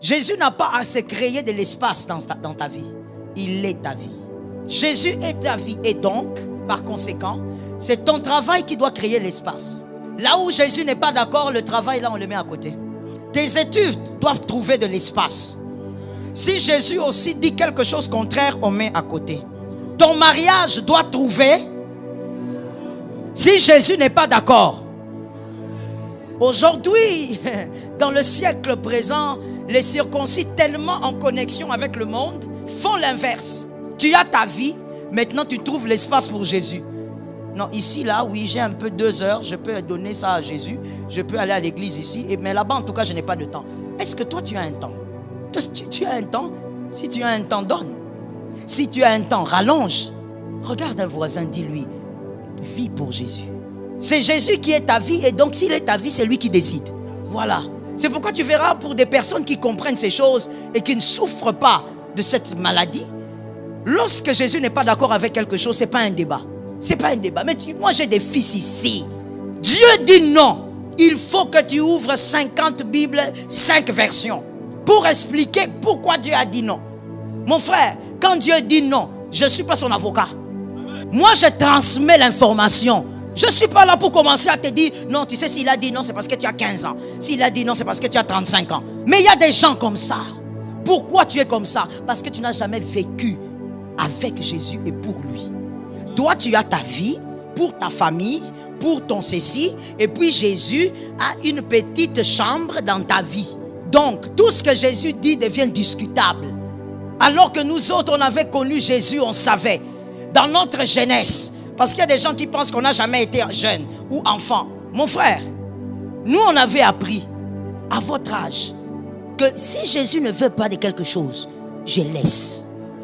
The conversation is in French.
Jésus n'a pas à se créer de l'espace dans ta vie. Il est ta vie. Jésus est ta vie. Et donc, par conséquent, c'est ton travail qui doit créer l'espace. Là où Jésus n'est pas d'accord, le travail, là, on le met à côté. Tes études doivent trouver de l'espace. Si Jésus aussi dit quelque chose contraire, on met à côté. Ton mariage doit trouver. Si Jésus n'est pas d'accord. Aujourd'hui, dans le siècle présent, les circoncis tellement en connexion avec le monde font l'inverse. Tu as ta vie, maintenant tu trouves l'espace pour Jésus. Non, ici, là, oui, j'ai un peu 2 heures, je peux donner ça à Jésus, je peux aller à l'église ici, mais là-bas, en tout cas, je n'ai pas de temps. Est-ce que toi, tu as un temps? Tu as un temps? Si tu as un temps, donne. Si tu as un temps, rallonge. Regarde un voisin, dis-lui, vis pour Jésus. C'est Jésus qui est ta vie, et donc s'il est ta vie, c'est lui qui décide. Voilà. C'est pourquoi tu verras pour des personnes qui comprennent ces choses et qui ne souffrent pas de cette maladie, lorsque Jésus n'est pas d'accord avec quelque chose, ce n'est pas un débat. Ce n'est pas un débat. Mais moi, j'ai des fils ici. Dieu dit non. Il faut que tu ouvres 50 Bibles, 5 versions, pour expliquer pourquoi Dieu a dit non. Mon frère, quand Dieu dit non, je ne suis pas son avocat. Moi, je transmets l'information. Je ne suis pas là pour commencer à te dire, non, tu sais, s'il a dit non, c'est parce que tu as 15 ans. S'il a dit non, c'est parce que tu as 35 ans. Mais il y a des gens comme ça. Pourquoi tu es comme ça? Parce que tu n'as jamais vécu avec Jésus et pour lui. Toi, tu as ta vie, pour ta famille, pour ton ceci. Et puis Jésus a une petite chambre dans ta vie. Donc, tout ce que Jésus dit devient discutable. Alors que nous autres, on avait connu Jésus, on savait. Dans notre jeunesse. Parce qu'il y a des gens qui pensent qu'on n'a jamais été jeune ou enfant. Mon frère, nous on avait appris à votre âge que si Jésus ne veut pas de quelque chose, je laisse.